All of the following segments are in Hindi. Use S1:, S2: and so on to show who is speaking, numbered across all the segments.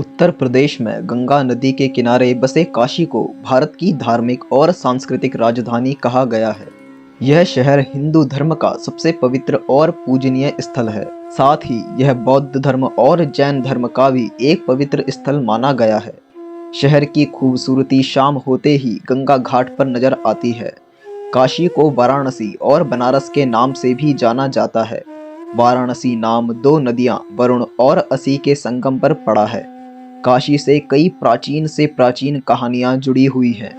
S1: उत्तर प्रदेश में गंगा नदी के किनारे बसे काशी को भारत की धार्मिक और सांस्कृतिक राजधानी कहा गया है। यह शहर हिंदू धर्म का सबसे पवित्र और पूजनीय स्थल है। साथ ही यह बौद्ध धर्म और जैन धर्म का भी एक पवित्र स्थल माना गया है। शहर की खूबसूरती शाम होते ही गंगा घाट पर नजर आती है। काशी को वाराणसी और बनारस के नाम से भी जाना जाता है। वाराणसी नाम दो नदियां वरुण और असी के संगम पर पड़ा है। काशी से कई प्राचीन कहानियां जुड़ी हुई हैं।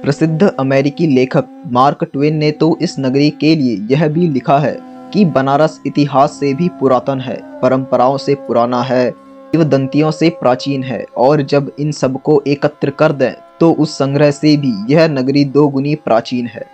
S1: प्रसिद्ध अमेरिकी लेखक मार्क ट्वेन ने तो इस नगरी के लिए यह भी लिखा है कि बनारस इतिहास से भी पुरातन है, परंपराओं से पुराना है, किंवदंतियों से प्राचीन है और जब इन सबको एकत्र कर दें तो उस संग्रह से भी यह नगरी दो गुनी प्राचीन है।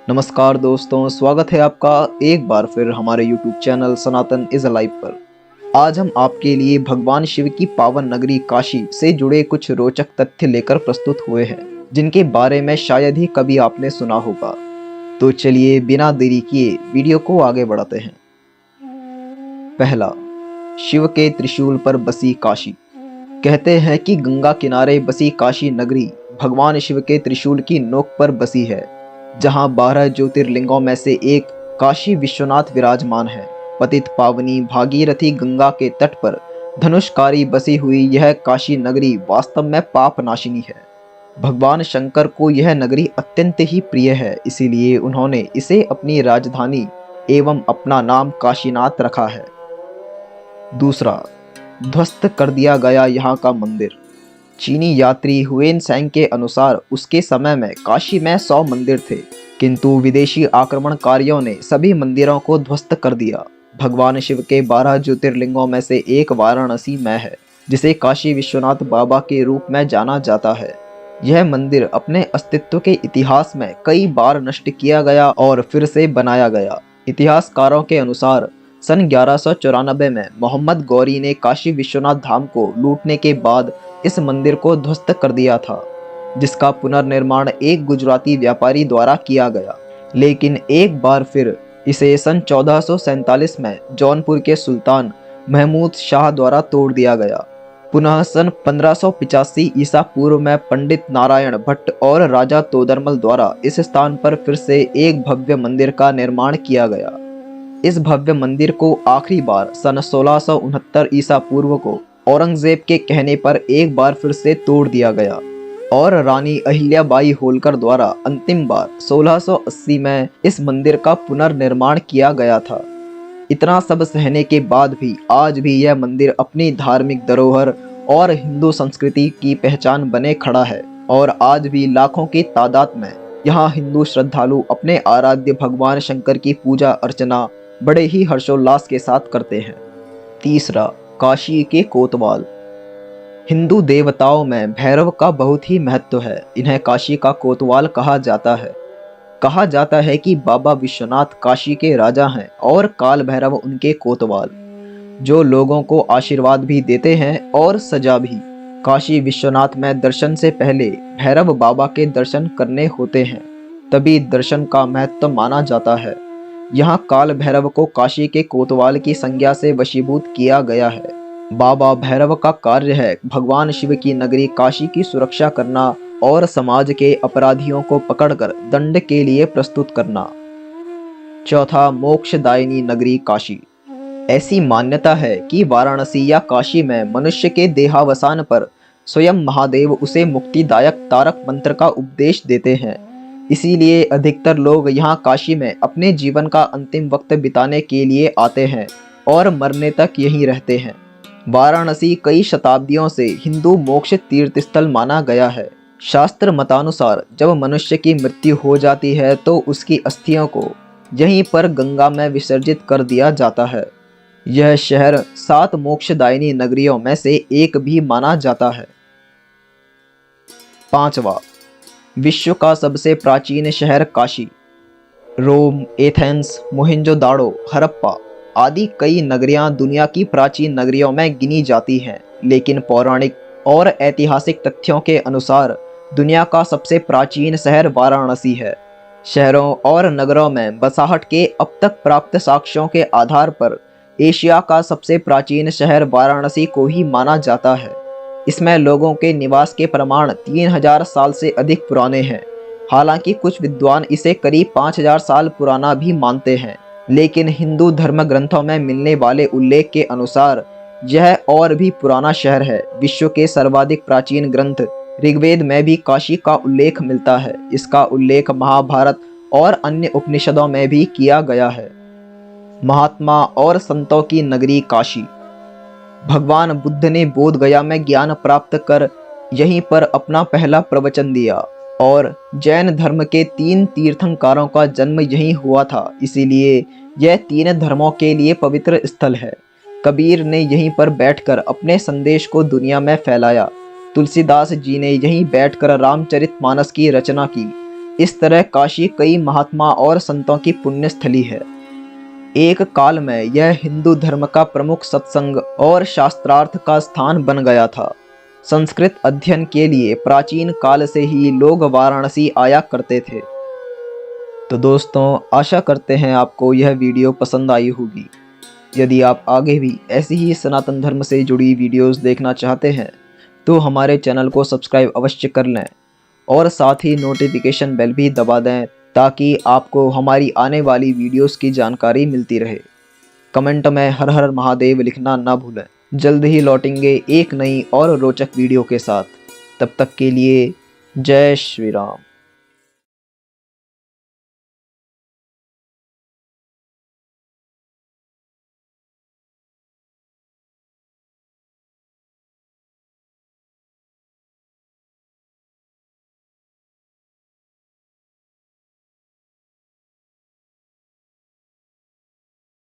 S1: नमस्कार दोस्तों, स्वागत है आपका एक बार फिर हमारे YouTube channel Sanatan is live पर। आज हम आपके लिए भगवान शिव की पावन नगरी काशी से जुड़े कुछ रोचक तथ्य लेकर प्रस्तुत हुए हैं, जिनके बारे में शायद ही कभी आपने सुना होगा। तो चलिए बिना देरी किए वीडियो को आगे बढ़ाते हैं। पहला, शिव के त्रिशूल पर बसी काशी। कहते हैं कि गंगा किनारे बसी काशी नगरी भगवान शिव के त्रिशूल की नोक पर बसी है, जहां 12 ज्योतिर्लिंगों में से एक काशी विश्वनाथ विराजमान है। पतित पावनी भागीरथी गंगा के तट पर धनुषकारी बसी हुई यह काशी नगरी वास्तव में पाप नाशिनी है। भगवान शंकर को यह नगरी अत्यंत ही प्रिय है, इसीलिए उन्होंने इसे अपनी राजधानी एवं अपना नाम काशीनाथ रखा है। दूसरा, ध्वस्त कर दिया गया यहाँ का मंदिर। चीनी यात्री हुएन सेंग के अनुसार उसके समय में काशी में 100 मंदिर थे, किंतु विदेशी आक्रमणकारियों ने सभी मंदिरों को ध्वस्त कर दिया। भगवान शिव के 12 ज्योतिर्लिंगों में से एक वाराणसी में है, जिसे काशी विश्वनाथ बाबा के रूप में जाना जाता है। यह मंदिर अपने अस्तित्व के इतिहास में कई बार नष्ट किया गया और फिर से बनाया गया। इतिहासकारों के अनुसार सन 1194 में मोहम्मद गौरी ने काशी विश्वनाथ धाम को लूटने के बाद इस मंदिर को ध्वस्त कर दिया था, जिसका पुनर्निर्माण एक गुजराती व्यापारी द्वारा किया गया। लेकिन एक बार फिर इसे सन 1447 में जौनपुर के सुल्तान महमूद शाह द्वारा तोड़ दिया गया। पुनः सन 1585 ईसा पूर्व में पंडित नारायण भट्ट और राजा तोदरमल द्वारा इस स्थान पर फिर से एक भव्य मंदिर का निर्माण किया गया। इस भव्य मंदिर को आखिरी बार सन 1669 ईसा पूर्व को औरंगजेब के कहने पर एक बार फिर से तोड़ दिया गया और रानी अहिल्याबाई होलकर द्वारा अंतिम बार 1680 में इस मंदिर का पुनर्निर्माण किया गया था। इतना सब सहने के बाद भी आज भी यह मंदिर अपनी धार्मिक धरोहर और हिंदू संस्कृति की पहचान बने खड़ा है और आज भी लाखों की तादाद में यहाँ हिंदू श्रद्धालु अपने आराध्य भगवान शंकर की पूजा अर्चना बड़े ही हर्षोल्लास के साथ करते हैं। तीसरा, काशी के कोतवाल। हिंदू देवताओं में भैरव का बहुत ही महत्व है। इन्हें काशी का कोतवाल कहा जाता है। कहा जाता है कि बाबा विश्वनाथ काशी के राजा हैं और काल भैरव उनके कोतवाल, जो लोगों को आशीर्वाद भी देते हैं और सजा भी। काशी विश्वनाथ में दर्शन से पहले भैरव बाबा के दर्शन करने होते हैं, तभी दर्शन का महत्व माना जाता है। यहाँ काल भैरव को काशी के कोतवाल की संज्ञा से वशीभूत किया गया है। बाबा भैरव का कार्य है भगवान शिव की नगरी काशी की सुरक्षा करना और समाज के अपराधियों को पकड़कर दंड के लिए प्रस्तुत करना। चौथा, मोक्षदायिनी नगरी काशी। ऐसी मान्यता है कि वाराणसी या काशी में मनुष्य के देहावसान पर स्वयं महादेव उसे मुक्तिदायक तारक मंत्र का उपदेश देते हैं। इसीलिए अधिकतर लोग यहाँ काशी में अपने जीवन का अंतिम वक्त बिताने के लिए आते हैं और मरने तक यहीं रहते हैं। वाराणसी कई शताब्दियों से हिंदू मोक्ष तीर्थ स्थल माना गया है। शास्त्र मतानुसार जब मनुष्य की मृत्यु हो जाती है तो उसकी अस्थियों को यहीं पर गंगा में विसर्जित कर दिया जाता है। यह शहर 7 मोक्षदायिनी नगरियों में से एक भी माना जाता है। पांचवा, विश्व का सबसे प्राचीन शहर काशी। रोम, एथेंस, मोहिंजोदाड़ो, हड़प्पा आदि कई नगरियां दुनिया की प्राचीन नगरियों में गिनी जाती हैं, लेकिन पौराणिक और ऐतिहासिक तथ्यों के अनुसार दुनिया का सबसे प्राचीन शहर वाराणसी है। शहरों और नगरों में बसाहट के अब तक प्राप्त साक्ष्यों के आधार पर एशिया का सबसे प्राचीन शहर वाराणसी को ही माना जाता है। इसमें लोगों के निवास के प्रमाण 3000 साल से अधिक पुराने हैं। हालांकि कुछ विद्वान इसे करीब 5000 साल पुराना भी मानते हैं, लेकिन हिंदू धर्म ग्रंथों में मिलने वाले उल्लेख के अनुसार यह और भी पुराना शहर है। विश्व के सर्वाधिक प्राचीन ग्रंथ ऋग्वेद में भी काशी का उल्लेख मिलता है। इसका उल्लेख महाभारत और अन्य उपनिषदों में भी किया गया है। महात्मा और संतों की नगरी काशी। भगवान बुद्ध ने बोध गया में ज्ञान प्राप्त कर यहीं पर अपना पहला प्रवचन दिया और जैन धर्म के 3 तीर्थंकरों का जन्म यहीं हुआ था, इसीलिए यह 3 धर्मों के लिए पवित्र स्थल है। कबीर ने यहीं पर बैठकर अपने संदेश को दुनिया में फैलाया। तुलसीदास जी ने यहीं बैठकर रामचरितमानस की रचना की। इस तरह काशी कई महात्मा और संतों की पुण्य स्थली है। एक काल में यह हिंदू धर्म का प्रमुख सत्संग और शास्त्रार्थ का स्थान बन गया था। संस्कृत अध्ययन के लिए प्राचीन काल से ही लोग वाराणसी आया करते थे। तो दोस्तों, आशा करते हैं आपको यह वीडियो पसंद आई होगी। यदि आप आगे भी ऐसी ही सनातन धर्म से जुड़ी वीडियोस देखना चाहते हैं तो हमारे चैनल को सब्सक्राइब अवश्य कर लें और साथ ही नोटिफिकेशन बेल भी दबा दें ताकि आपको हमारी आने वाली वीडियोस की जानकारी मिलती रहे। कमेंट में हर हर महादेव लिखना ना भूलें। जल्द ही लौटेंगे एक नई और रोचक वीडियो के साथ। तब तक के लिए जय श्री राम।